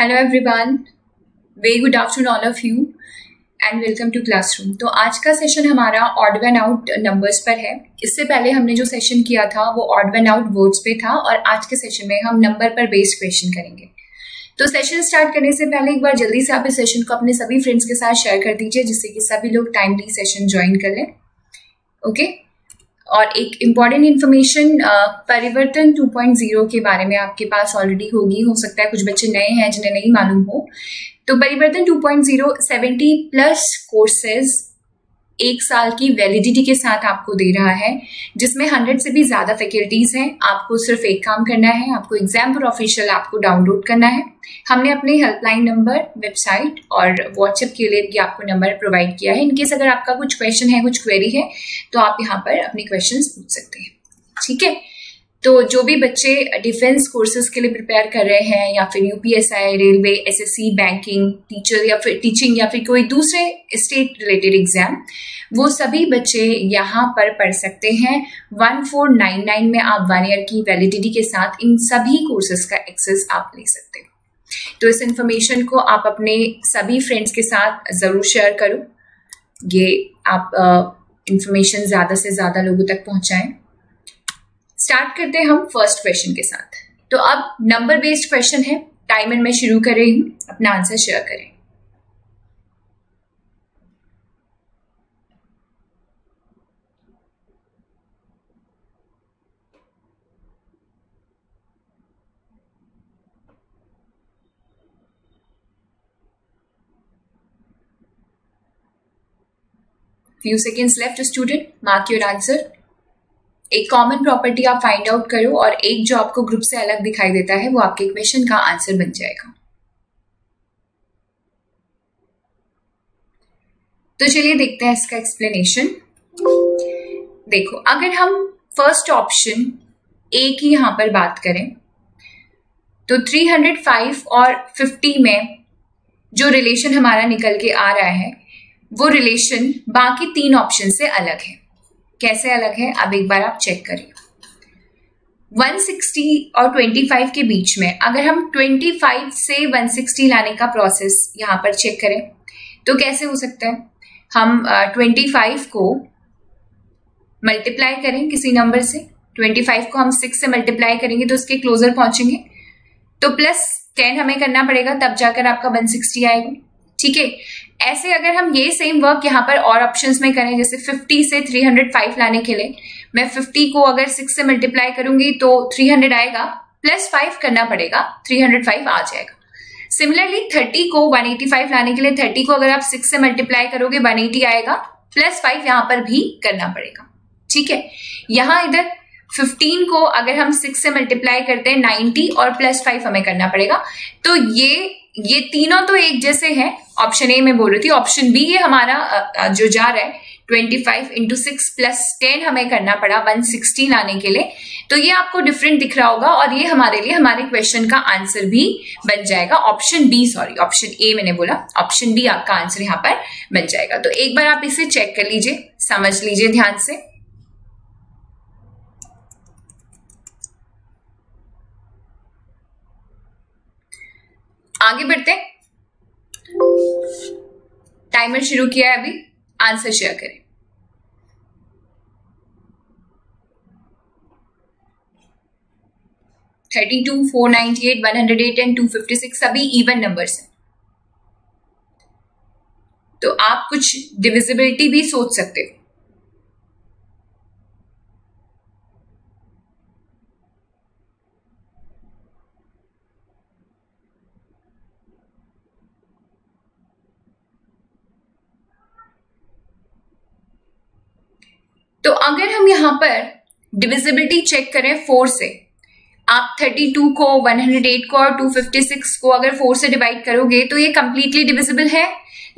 Hello everyone, very good afternoon all of you and welcome to classroom. तो आज का session हमारा odd one out numbers पर है। इससे पहले हमने जो सेशन किया था वो ऑड वन आउट वर्ड्स पे था और आज के सेशन में हम नंबर पर बेस्ड क्वेश्चन करेंगे। तो सेशन स्टार्ट करने से पहले एक बार जल्दी से आप इस सेशन को अपने सभी फ्रेंड्स के साथ शेयर कर दीजिए जिससे कि सभी लोग टाइमली सेशन ज्वाइन कर लें। ओके और एक इम्पॉर्टेंट इन्फॉर्मेशन, परिवर्तन 2.0 के बारे में आपके पास ऑलरेडी होगी, हो सकता है कुछ बच्चे नए हैं जिन्हें नहीं मालूम हो। तो परिवर्तन 2.0 70+ कोर्सेज 1 साल की वैलिडिटी के साथ आपको दे रहा है, जिसमें 100 से भी ज्यादा फैकल्टीज हैं। आपको सिर्फ एक काम करना है, आपको एग्जाम पर ऑफिशियल आपको डाउनलोड करना है। हमने अपने हेल्पलाइन नंबर, वेबसाइट और व्हाट्सएप के लिए भी आपको नंबर प्रोवाइड किया है। इनकेस अगर आपका कुछ क्वेश्चन है, कुछ क्वेरी है तो आप यहाँ पर अपने क्वेश्चंस पूछ सकते हैं। ठीक है, तो जो भी बच्चे डिफेंस कोर्सेज के लिए प्रिपेयर कर रहे हैं या फिर UPSI, railway, SSC, banking, teacher या फिर टीचिंग या फिर कोई दूसरे स्टेट रिलेटेड एग्जाम, वो सभी बच्चे यहाँ पर पढ़ सकते हैं। 1499 में आप 1 ईयर की वैलिडिटी के साथ इन सभी कोर्सेज का एक्सेस आप ले सकते हैं। तो इस इंफॉर्मेशन को आप अपने सभी फ्रेंड्स के साथ जरूर शेयर करो। ये आप इंफॉर्मेशन ज्यादा से ज्यादा लोगों तक पहुंचाएं। स्टार्ट करते हैं हम फर्स्ट क्वेश्चन के साथ। तो अब नंबर बेस्ड क्वेश्चन है। टाइमर में शुरू कर रही हूं, अपना आंसर शेयर करें। Few seconds left student, mark your answer. एक कॉमन प्रॉपर्टी आप फाइंड आउट करो और एक जो आपको ग्रुप से अलग दिखाई देता है वो आपके क्वेश्चन का आंसर बन जाएगा। तो चलिए देखते हैं इसका एक्सप्लेनेशन। देखो, अगर हम फर्स्ट ऑप्शन ए की यहां पर बात करें तो 305 और 50 में जो रिलेशन हमारा निकल के आ रहा है वो रिलेशन बाकी 3 ऑप्शन से अलग है। कैसे अलग है, अब एक बार आप चेक करिए। 160 और 25 के बीच में अगर हम 25 से 160 लाने का प्रोसेस यहां पर चेक करें तो कैसे हो सकता है। हम 25 को मल्टीप्लाई करें किसी नंबर से, 25 को हम 6 से मल्टीप्लाई करेंगे तो उसके क्लोजर पहुंचेंगे, तो प्लस 10 हमें करना पड़ेगा, तब जाकर आपका 160 आएगा। ठीक है, ऐसे अगर हम ये सेम वर्क यहाँ पर और ऑप्शंस में करें, जैसे 50 से 305 लाने के लिए मैं 50 को अगर 6 से मल्टीप्लाई करूंगी तो 300 आएगा, प्लस 5 करना पड़ेगा, 305 आ जाएगा। सिमिलरली 30 को 185 लाने के लिए 30 को अगर आप 6 से मल्टीप्लाई करोगे 180 आएगा, प्लस 5 यहाँ पर भी करना पड़ेगा। ठीक है, यहाँ इधर 15 को अगर हम 6 से मल्टीप्लाई करते हैं 90 और प्लस 5 हमें करना पड़ेगा। तो ये तीनों तो एक जैसे हैं। ऑप्शन ए में बोल रही थी, ऑप्शन बी ये हमारा जो जा रहा है 25 इंटू 6 प्लस 10 हमें करना पड़ा 160 लाने के लिए, तो ये आपको डिफरेंट दिख रहा होगा और ये हमारे लिए हमारे क्वेश्चन का आंसर भी बन जाएगा। Option B, sorry option A मैंने बोला, ऑप्शन बी आपका आंसर यहाँ पर बन जाएगा। तो एक बार आप इसे चेक कर लीजिए, समझ लीजिए ध्यान से। आगे बढ़ते, टाइमर शुरू किया है अभी, आंसर शेयर करें। थर्टी 498, 108 एंड 256 सभी इवन नंबर्स हैं। तो आप कुछ डिविजिबिलिटी भी सोच सकते हो। तो अगर हम यहां पर डिविजिबिलिटी चेक करें 4 से, आप 32 को, 108 को और 256 को अगर 4 से डिवाइड करोगे तो ये कंप्लीटली डिविजिबल है,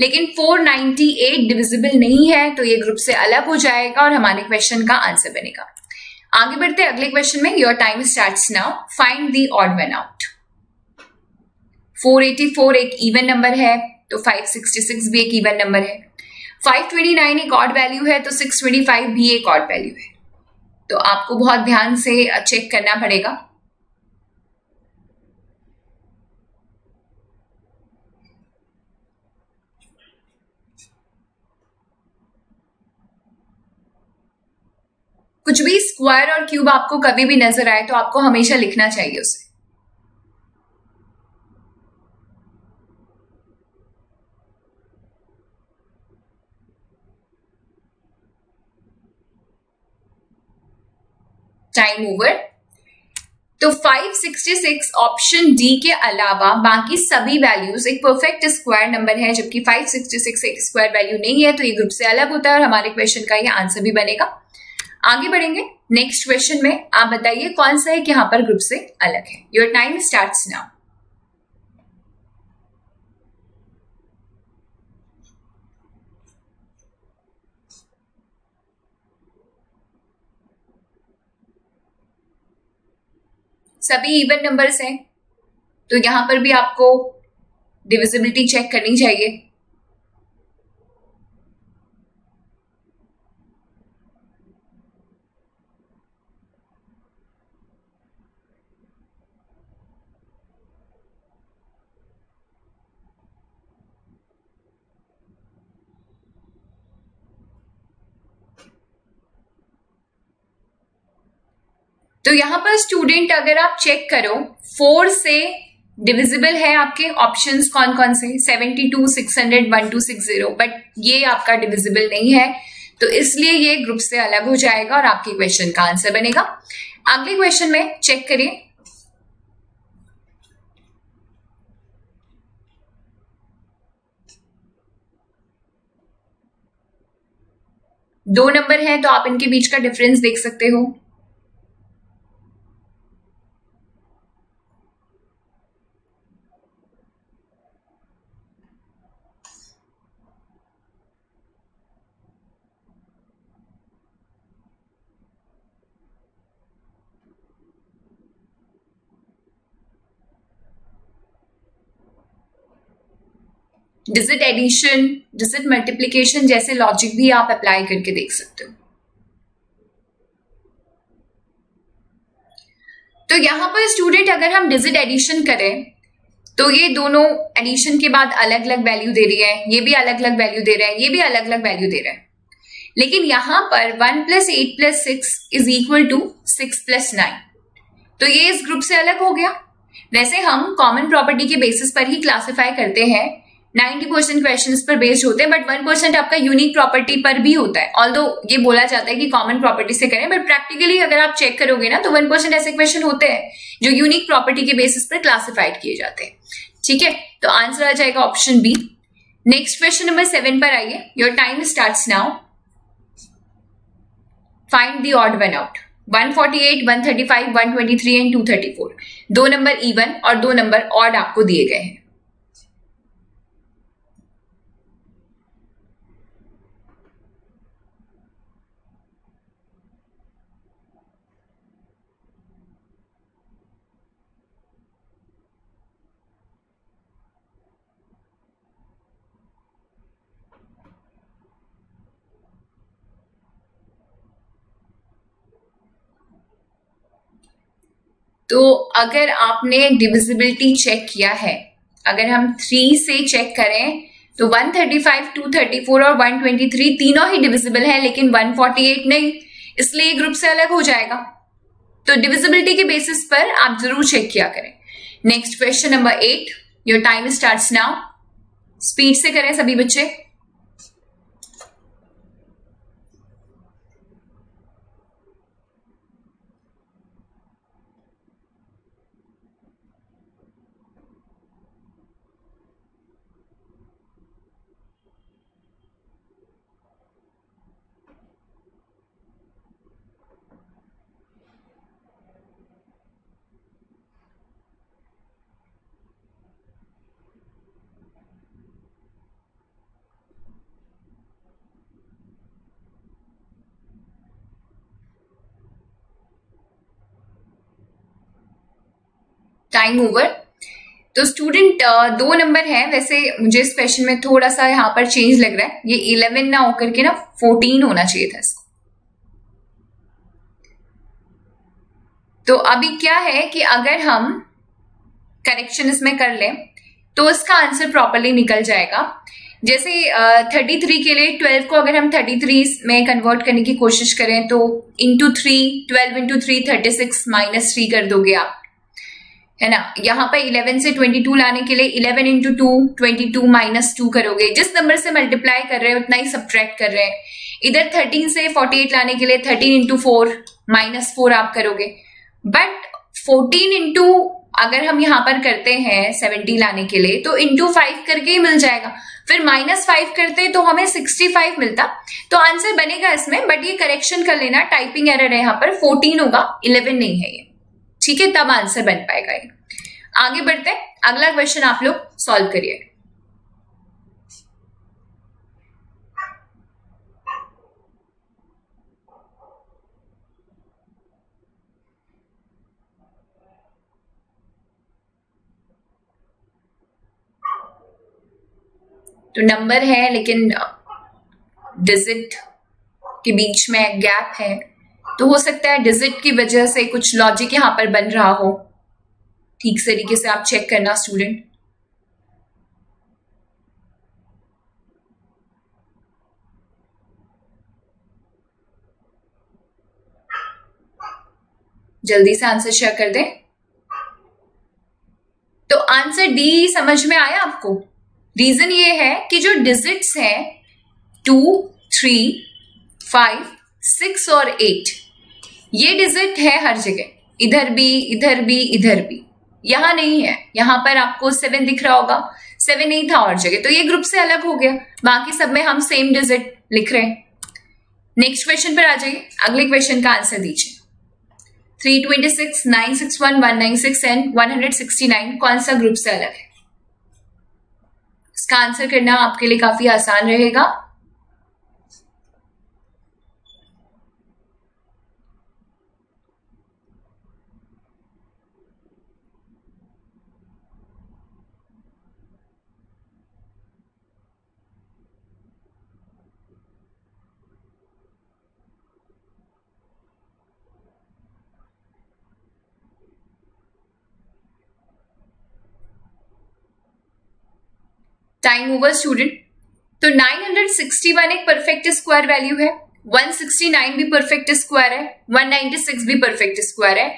लेकिन 498 डिविजिबल नहीं है, तो ये ग्रुप से अलग हो जाएगा और हमारे क्वेश्चन का आंसर बनेगा। आगे बढ़ते अगले क्वेश्चन में। Your time starts now. Find the odd one out. 484 एक इवन नंबर है तो 566 भी एक इवन नंबर है। 529 एक ऑड वैल्यू है तो 625 भी एक ऑड वैल्यू है। तो आपको बहुत ध्यान से चेक करना पड़ेगा। कुछ भी स्क्वायर और क्यूब आपको कभी भी नजर आए तो आपको हमेशा लिखना चाहिए उसे। Time over. तो 566 ऑप्शन डी के अलावा बाकी सभी वैल्यूज एक परफेक्ट स्क्वायर नंबर है, जबकि 566 एक स्क्वायर वैल्यू नहीं है, तो ये ग्रुप से अलग होता है और हमारे क्वेश्चन का ये आंसर भी बनेगा। आगे बढ़ेंगे नेक्स्ट क्वेश्चन में। आप बताइए कौन सा एक यहाँ पर ग्रुप से अलग है। Your time starts now. सभी इवन नंबर्स हैं, तो यहां पर भी आपको डिविजिबिलिटी चेक करनी चाहिए। तो यहां पर स्टूडेंट अगर आप चेक करो 4 से डिविजिबल है आपके ऑप्शंस कौन कौन से, 72, 600, 1260, बट ये आपका डिविजिबल नहीं है, तो इसलिए ये ग्रुप से अलग हो जाएगा और आपके क्वेश्चन का आंसर बनेगा। अगले क्वेश्चन में चेक करिए। दो नंबर है तो आप इनके बीच का डिफरेंस देख सकते हो। डिजिट एडिशन, डिजिट मल्टीप्लिकेशन जैसे लॉजिक भी आप अप्लाई करके देख सकते हो। तो यहां पर स्टूडेंट अगर हम डिजिट एडिशन करें तो ये दोनों एडिशन के बाद अलग अलग वैल्यू दे रही है, ये भी अलग अलग वैल्यू दे रहा है, ये भी अलग अलग वैल्यू दे रहा है, लेकिन यहां पर 1 + 8 + 6 इज इक्वल टू 6 + 9, तो ये इस ग्रुप से अलग हो गया। वैसे हम कॉमन प्रॉपर्टी के बेसिस पर ही क्लासिफाई करते हैं, 90% क्वेश्चंस पर बेस्ड होते हैं, बट 1% आपका यूनिक प्रॉपर्टी पर भी होता है। ऑल्दो ये बोला जाता है कि कॉमन प्रॉपर्टी से करें, बट प्रैक्टिकली अगर आप चेक करोगे ना तो 1% ऐसे क्वेश्चन होते हैं जो यूनिक प्रॉपर्टी के बेसिस पर क्लासिफाइड किए जाते हैं। ठीक है, तो आंसर आ जाएगा option B. Next question number 7 पर आइए। Your time starts now. Find the odd one out. 148, 135, 123 and 234। दो नंबर इवन और दो नंबर ऑड आपको दिए गए हैं। तो अगर आपने डिविजिबिलिटी चेक किया है, अगर हम 3 से चेक करें तो 135, 234 और 123 तीनों ही डिविजिबल है, लेकिन 148 नहीं, इसलिए ग्रुप से अलग हो जाएगा। तो डिविजिबिलिटी के बेसिस पर आप जरूर चेक किया करें। Next question number 8। Your time starts now. Speed से करें सभी बच्चे। Time over. तो स्टूडेंट दो नंबर है, वैसे मुझे इस क्वेश्चन में थोड़ा सा यहाँ पर चेंज लग रहा है, ये 11 ना होकर के ना 14 होना चाहिए था इसको। तो अभी क्या है कि अगर हम करेक्शन इसमें कर लें तो इसका आंसर प्रॉपरली निकल जाएगा। जैसे 33 के लिए 12 को अगर हम 33 में कन्वर्ट करने की कोशिश करें तो इंटू 3, 12 इंटू 3 36 माइनस 3 कर दोगे आप, है ना। यहाँ पर 11 से 22 लाने के लिए 11 इंटू 2 22 माइनस 2 करोगे। जिस नंबर से मल्टीप्लाई कर रहे हैं उतना ही सब्ट्रैक्ट कर रहे हैं। इधर 13 से 48 लाने के लिए 13 इंटू 4 माइनस 4 आप करोगे। बट 14 इंटू अगर हम यहाँ पर करते हैं 70 लाने के लिए तो इंटू 5 करके ही मिल जाएगा। फिर माइनस 5 करते तो हमें 65 मिलता। तो आंसर बनेगा इसमें, बट ये करेक्शन कर लेना, टाइपिंग एरर है यहाँ पर, 14 होगा, 11 नहीं है ये, ठीक है, तब आंसर बन पाएगा ये। आगे बढ़ते हैं, अगला क्वेश्चन आप लोग सॉल्व करिए। तो नंबर है लेकिन डिजिट के बीच में गैप है, तो हो सकता है डिजिट की वजह से कुछ लॉजिक यहां पर बन रहा हो। ठीक तरीके से आप चेक करना स्टूडेंट। जल्दी से आंसर शेयर कर दें। तो आंसर डी समझ में आया आपको। रीजन ये है कि जो डिजिट्स हैं 2, 3, 5, 6 और 8, ये डिजिट है हर जगह, इधर भी, इधर भी, इधर भी। यहां नहीं है, यहां पर आपको 7 दिख रहा होगा, 7 नहीं था और जगह, तो ये ग्रुप से अलग हो गया। बाकी सब में हम सेम डिजिट लिख रहे हैं। नेक्स्ट क्वेश्चन पर आ जाइए, अगले क्वेश्चन का आंसर दीजिए। 326, 961, 196 एंड 169 कौन सा ग्रुप से अलग है? इसका आंसर करना आपके लिए काफी आसान रहेगा। Time over student. तो 961 एक परफेक्ट स्क्वायर वैल्यू है, 169 भी परफेक्ट स्क्वायर है, 196 भी परफेक्ट स्क्वायर है,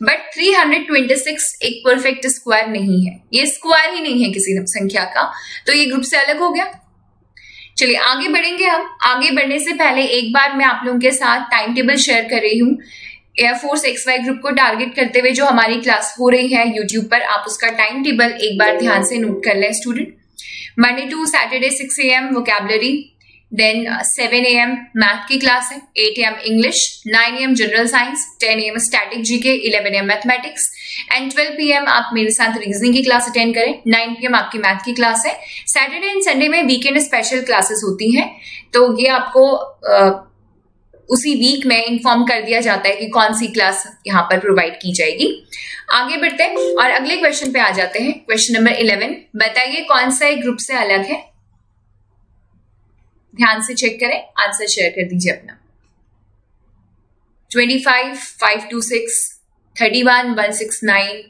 बट 326 एक परफेक्ट स्क्वायर नहीं है। ये स्क्वायर ही नहीं है किसी संख्या का, तो ये ग्रुप से अलग हो गया। चलिए आगे बढ़ेंगे हम। आगे बढ़ने से पहले एक बार मैं आप लोगों के साथ टाइम टेबल शेयर कर रही हूँ। एयरफोर्स XY ग्रुप को टारगेट करते हुए जो हमारी क्लास हो रही है यूट्यूब पर, आप उसका टाइम टेबल एक बार ध्यान से नोट कर लें student. Monday to Saturday 6 AM vocabulary, then 7 AM math की क्लास है, 8 AM English, 9 AM general science, 10 AM static GK, 11 AM mathematics and 12 PM आप मेरे साथ रीजनिंग की क्लास अटेंड करें। 9 PM आपकी मैथ की क्लास है। सैटरडे एंड संडे में वीकेंड स्पेशल क्लासेस होती हैं, तो ये आपको उसी वीक में इन्फॉर्म कर दिया जाता है कि कौन सी क्लास यहाँ पर प्रोवाइड की जाएगी। आगे बढ़ते हैं और अगले क्वेश्चन पे आ जाते हैं। क्वेश्चन नंबर 11, बताइए कौन सा एक ग्रुप से अलग है? ध्यान से चेक करें, आंसर शेयर कर दीजिए अपना। 25, 526, 31, 169,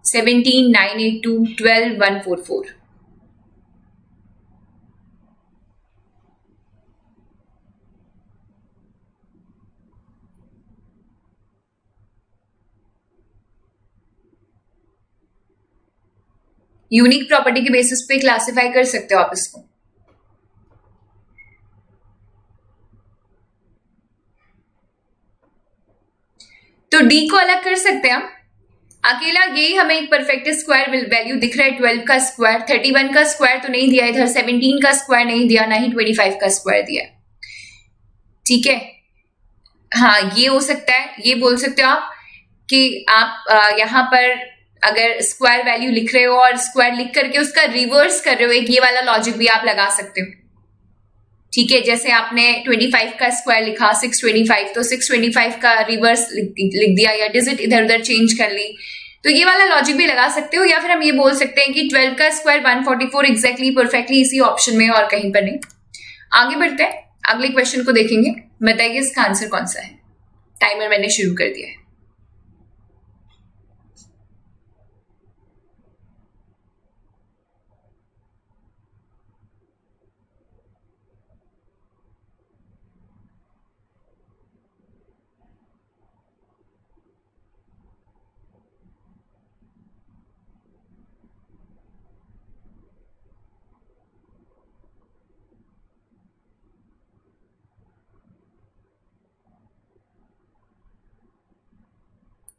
17, 982, 12, 144। यूनिक प्रॉपर्टी के बेसिस पे क्लासिफाई कर सकते हो आप इसको। तो डी को अलग कर सकते हैं हम। अकेला यही हमें एक परफेक्ट स्क्वायर वैल्यू दिख रहा है, 12 का स्क्वायर, 31 का स्क्वायर तो नहीं दिया इधर, 17 का स्क्वायर नहीं दिया, ना ही 25 का स्क्वायर दिया। ठीक है, हाँ ये हो सकता है, ये बोल सकते हो आप कि आप यहाँ पर अगर स्क्वायर वैल्यू लिख रहे हो और स्क्वायर लिख करके उसका रिवर्स कर रहे हो, एक ये वाला लॉजिक भी आप लगा सकते हो। ठीक है, जैसे आपने 25 का स्क्वायर लिखा 625, तो 625 का रिवर्स लिख दिया या डिजिट इधर उधर चेंज कर ली, तो ये वाला लॉजिक भी लगा सकते हो। या फिर हम ये बोल सकते हैं कि 12 का स्क्वायर 144 एग्जैक्टली परफेक्टली इसी ऑप्शन में और कहीं पर नहीं। आगे बढ़ते हैं, अगले क्वेश्चन को देखेंगे। बताइए इसका आंसर कौन सा है? टाइमर मैंने शुरू कर दिया है।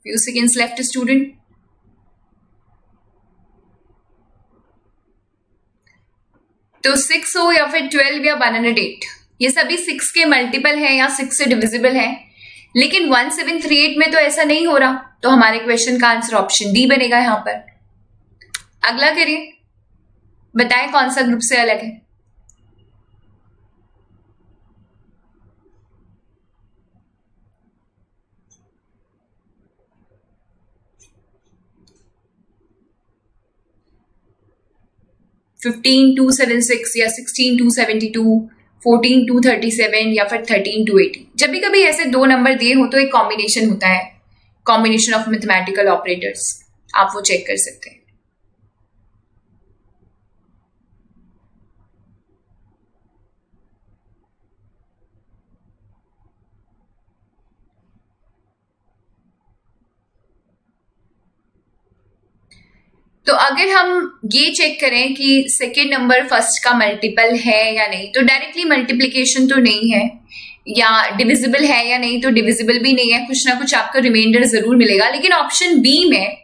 Few seconds left student. तो 6 हो या फिर 12 या 108, ये सभी 6 के मल्टीपल हैं या 6 से डिविजिबल हैं, लेकिन 1738 में तो ऐसा नहीं हो रहा, तो हमारे क्वेश्चन का आंसर ऑप्शन डी बनेगा यहां पर। अगला करिए, बताएं कौन सा ग्रुप से अलग है। फिफ्टीन 276 या 16 272, 14 237 या फिर 13 280। जब भी कभी ऐसे दो नंबर दिए हो तो एक कॉम्बिनेशन होता है, कॉम्बिनेशन ऑफ मैथमेटिकल ऑपरेटर्स, आप वो चेक कर सकते हैं। तो अगर हम ये चेक करें कि सेकेंड नंबर फर्स्ट का मल्टीपल है या नहीं, तो डायरेक्टली मल्टीप्लिकेशन तो नहीं है, या डिविजिबल है या नहीं, तो डिविजिबल भी नहीं है, कुछ ना कुछ आपका रिमाइंडर जरूर मिलेगा। लेकिन ऑप्शन बी में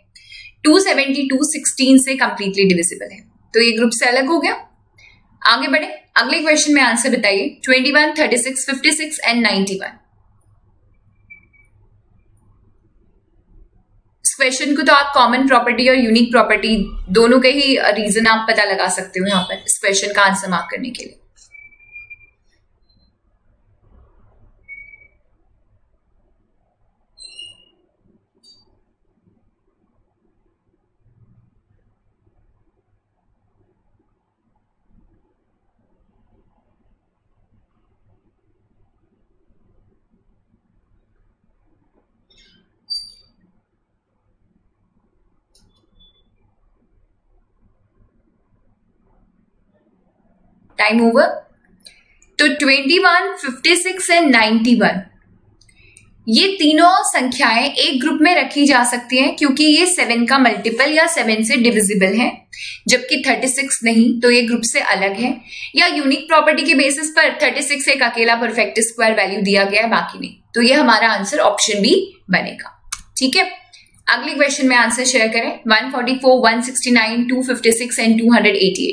272 16 से कंप्लीटली डिविजिबल है, तो ये ग्रुप से अलग हो गया। आगे बढ़े, अगले क्वेश्चन में आंसर बताइए। 21 36 56 एंड 91। क्वेश्चन को तो आप कॉमन प्रॉपर्टी और यूनिक प्रॉपर्टी दोनों के ही रीजन आप पता लगा सकते हो यहाँ पर इस क्वेश्चन का आंसर मार्क करने के लिए। Time over. तो 21 56 एंड 91 ये तीनों संख्याएं एक ग्रुप में रखी जा सकती हैं क्योंकि ये 7 का मल्टीपल या 7 से डिविजिबल है, जबकि 36 नहीं, तो ये ग्रुप से अलग है। या यूनिक प्रॉपर्टी के बेसिस पर 36 एक अकेला परफेक्ट स्क्वायर वैल्यू दिया गया है, बाकी नहीं, तो ये हमारा आंसर ऑप्शन बी बनेगा। ठीक है, अगले क्वेश्चन में आंसर शेयर करें। 144 169 256 एंड 288।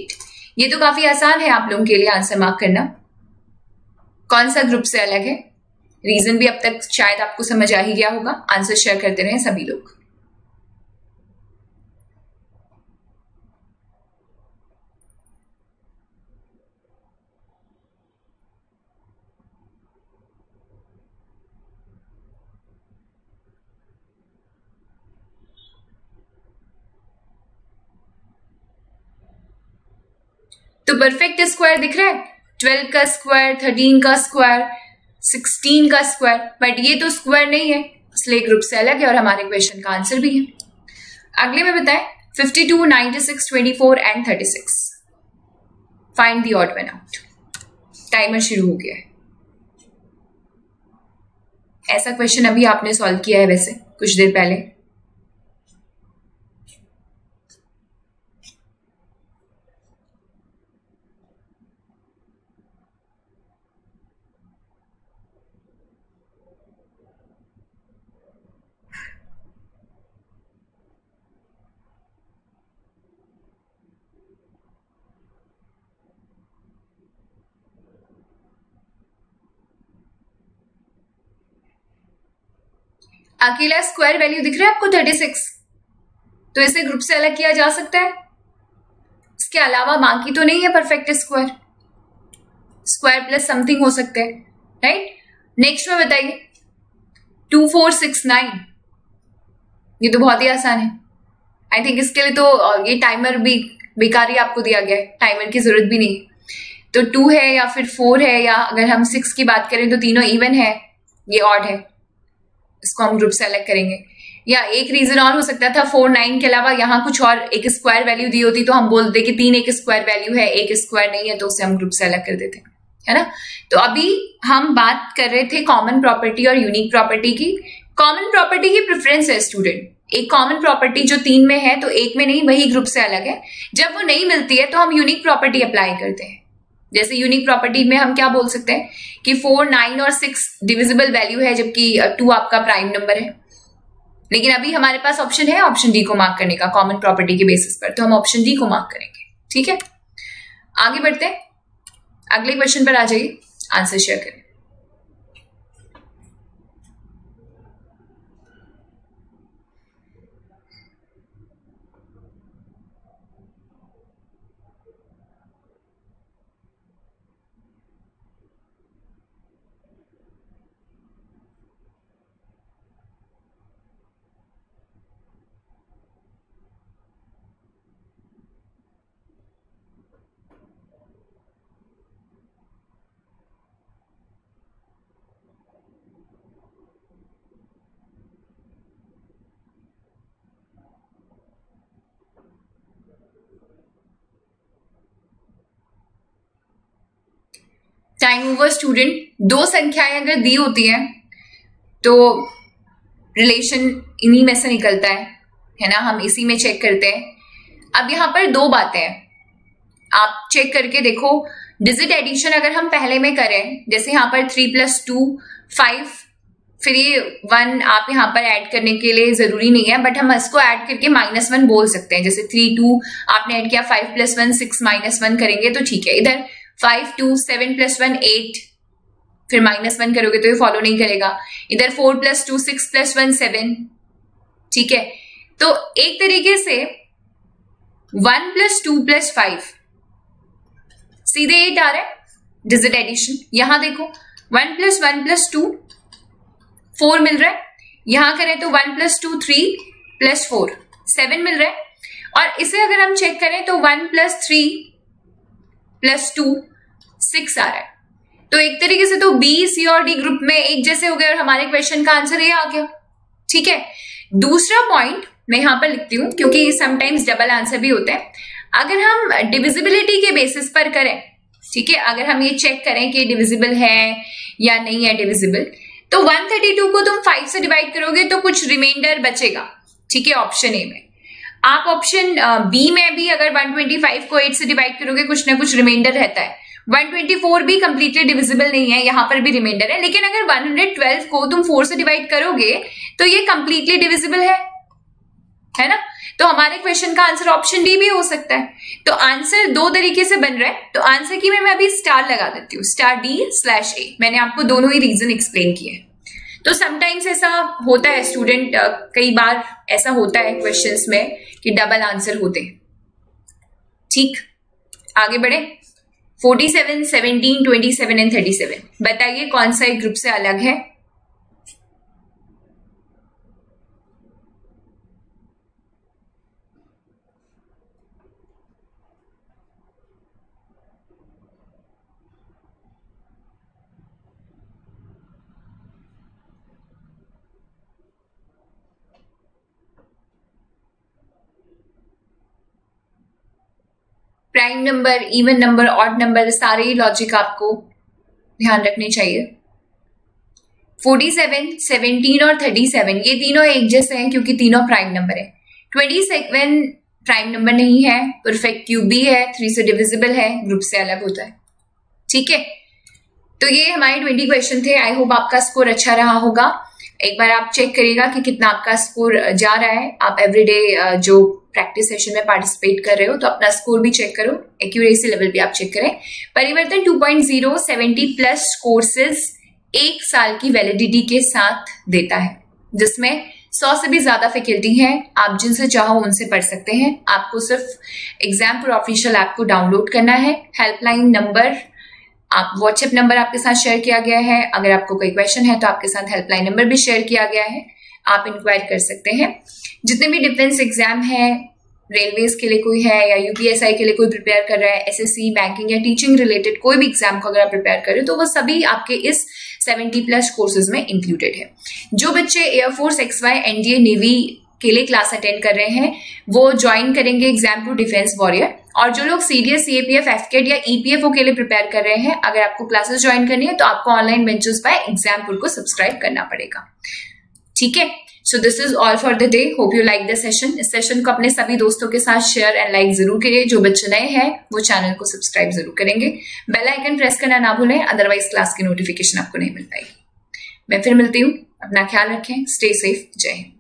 ये तो काफी आसान है आप लोगों के लिए आंसर मार्क करना। कौन सा ग्रुप से अलग है, रीजन भी अब तक शायद आपको समझ आ ही गया होगा। आंसर शेयर करते रहे सभी लोग। तो परफेक्ट स्क्वायर दिख रहा है, 12 का स्क्वायर, 13 का स्क्वायर, 16 का स्क्वायर, बट ये तो स्क्वायर नहीं है, इसलिए ग्रुप से अलग है और हमारे क्वेश्चन का आंसर भी है। अगले में बताएं 52 96 24 and 36। Find the odd one out. Timer शुरू हो गया है। ऐसा क्वेश्चन अभी आपने सॉल्व किया है वैसे कुछ देर पहले। अकेला स्क्वायर वैल्यू दिख रहा है आपको 36, तो इसे ग्रुप से अलग किया जा सकता है। इसके अलावा बाकी तो नहीं है perfect square, square plus something हो सकते हैं, राइट। नेक्स्ट में बताइए 2469। ये तो बहुत ही आसान है। आई थिंक इसके लिए तो ये टाइमर भी बेकार ही आपको दिया गया है, टाइमर की जरूरत भी नहीं। तो 2 है या फिर 4 है, या अगर हम 6 की बात करें तो तीनों इवन है, ये ऑड है, इसको हम ग्रुप से अलग करेंगे। या एक रीजन और हो सकता था 4 9 के अलावा यहाँ कुछ और एक स्क्वायर वैल्यू दी होती तो हम बोलते कि 3 एक स्क्वायर वैल्यू है, एक स्क्वायर नहीं है, तो उसे हम ग्रुप से अलग कर देते, है ना। तो अभी हम बात कर रहे थे कॉमन प्रॉपर्टी और यूनिक प्रॉपर्टी की। कॉमन प्रॉपर्टी की प्रेफरेंस है स्टूडेंट, एक कॉमन प्रॉपर्टी जो 3 में है तो एक में नहीं, वही ग्रुप से अलग है। जब वो नहीं मिलती है तो हम यूनिक प्रॉपर्टी अप्लाई करते हैं। जैसे यूनिक प्रॉपर्टी में हम क्या बोल सकते हैं कि 4 9 और 6 डिविजिबल वैल्यू है, जबकि 2 आपका प्राइम नंबर है, लेकिन अभी हमारे पास ऑप्शन है ऑप्शन डी को मार्क करने का कॉमन प्रॉपर्टी के बेसिस पर, तो हम ऑप्शन डी को मार्क करेंगे। ठीक है, आगे बढ़ते हैं, अगले क्वेश्चन पर आ जाइए, आंसर शेयर करें। टाइम ओवर स्टूडेंट, दो संख्याएं अगर दी होती हैं तो रिलेशन इन्हीं में से निकलता है ना, हम इसी में चेक करते हैं। अब यहाँ पर दो बातें हैं, आप चेक करके देखो। डिजिट एडिशन अगर हम पहले में करें, जैसे यहाँ पर 3 + 2 5, फिर ये 1 आप यहाँ पर ऐड करने के लिए जरूरी नहीं है, बट हम इसको ऐड करके -1 बोल सकते हैं। जैसे 3 2 आपने ऐड किया, 5 + 1 6 -1 करेंगे तो ठीक है। इधर 5 2 7 + 1 8, फिर -1 करोगे तो ये फॉलो नहीं करेगा। इधर 4 + 2 6 + 1 7, ठीक है। तो एक तरीके से 1 + 2 + 5 सीधे 8 आ रहा है डिजिट एडिशन। यहां देखो 1 + 1 + 2 4 मिल रहा है, यहां करें तो 1 + 2 3 + 4 7 मिल रहा है। और इसे अगर हम चेक करें तो 1 + 3 + 2 6 आ रहा है। तो एक तरीके से तो बी, सी और डी ग्रुप में एक जैसे हो गए और हमारे क्वेश्चन का आंसर ये आ गया। ठीक है, दूसरा पॉइंट मैं यहां पर लिखती हूं क्योंकि समटाइम्स डबल आंसर भी होता है। अगर हम डिविजिबिलिटी के बेसिस पर करें, ठीक है, अगर हम ये चेक करें कि डिविजिबल है या नहीं है डिविजिबल, तो 132 को तुम 5 से डिवाइड करोगे तो कुछ रिमाइंडर बचेगा। ठीक है, ऑप्शन ए में। आप ऑप्शन बी में भी अगर 125 को 8 से डिवाइड करोगे कुछ ना कुछ रिमाइंडर रहता है। 124 भी कंप्लीटली डिविजिबल नहीं है, यहां पर भी रिमाइंडर है। लेकिन अगर 112 को तुम 4 से डिवाइड करोगे तो ये कंप्लीटली डिविजिबल है ना। तो हमारे क्वेश्चन का आंसर ऑप्शन डी भी हो सकता है। तो आंसर दो तरीके से बन रहा है। तो आंसर की मैं अभी स्टार लगा देती हूँ, स्टार D/A। मैंने आपको दोनों ही रीजन एक्सप्लेन किए। तो समटाइम्स ऐसा होता है स्टूडेंट, कई बार ऐसा होता है क्वेश्चंस में कि डबल आंसर होते हैं। ठीक, आगे बढ़े। 47 17 27 एंड 37 बताइए कौन सा एक ग्रुप से अलग है। Prime number, even number, odd number, सारे ही लॉजिक आपको ध्यान रखने चाहिए। 47, 17 और 37 ये तीनों एक जैसे हैं क्योंकि तीनों प्राइम नंबर है। 27 प्राइम नंबर नहीं है, परफेक्ट क्यूब भी है, 3 से डिविजिबल है, ग्रुप से अलग होता है। ठीक है, तो ये हमारे 20 क्वेश्चन थे। आई होप आपका स्कोर अच्छा रहा होगा। एक बार आप चेक करिएगा कि कितना आपका स्कोर जा रहा है। आप एवरीडे जो प्रैक्टिस सेशन में पार्टिसिपेट कर रहे हो तो अपना स्कोर भी चेक करो, एक्यूरेसी लेवल भी आप चेक करें। परिवर्तन 2.0 70+ कोर्सेज 1 साल की वैलिडिटी के साथ देता है, जिसमें 100 से भी ज्यादा फैकल्टी हैं। आप जिनसे चाहो उनसे पढ़ सकते हैं। आपको सिर्फ एग्जाम प्रो ऑफिशियल ऐप को डाउनलोड करना है। हेल्पलाइन नंबर, आप व्हाट्सएप नंबर आपके साथ शेयर किया गया है। अगर आपको कोई क्वेश्चन है तो आपके साथ हेल्पलाइन नंबर भी शेयर किया गया है, आप इंक्वायर कर सकते हैं। जितने भी डिफेंस एग्जाम है, रेलवेज के लिए कोई है या यूपीएसआई के लिए कोई प्रिपेयर कर रहा है, एसएससी, बैंकिंग या टीचिंग रिलेटेड कोई भी एग्जाम को अगर आप प्रिपेयर कर रहे हो तो वो सभी आपके इस 70+ कोर्सेज में इंक्लूडेड है। जो बच्चे एयरफोर्स, XY, एनडीए, नेवी के लिए क्लास अटेंड कर रहे हैं वो ज्वाइन करेंगे एग्जाम टू डिफेंस वॉरियर। और जो लोग सीडीएस, सीएपीएफ, एफकेट या ईपीएफओ के लिए प्रिपेयर कर रहे हैं, अगर आपको क्लासेस ज्वाइन करनी है तो आपको ऑनलाइन बेंचेस बाय एग्जामपुर को सब्सक्राइब करना पड़ेगा। ठीक है, so this is all for the day. Hope you like the session. इस सेशन को अपने सभी दोस्तों के साथ शेयर एंड लाइक जरूर करिए। जो बच्चे नए हैं वो चैनल को सब्सक्राइब जरूर करेंगे। बेल आइकन प्रेस करना ना भूलें, अदरवाइज क्लास की नोटिफिकेशन आपको नहीं मिल पाएगी। मैं फिर मिलती हूँ, अपना ख्याल रखें, स्टे सेफ, जय हिंद।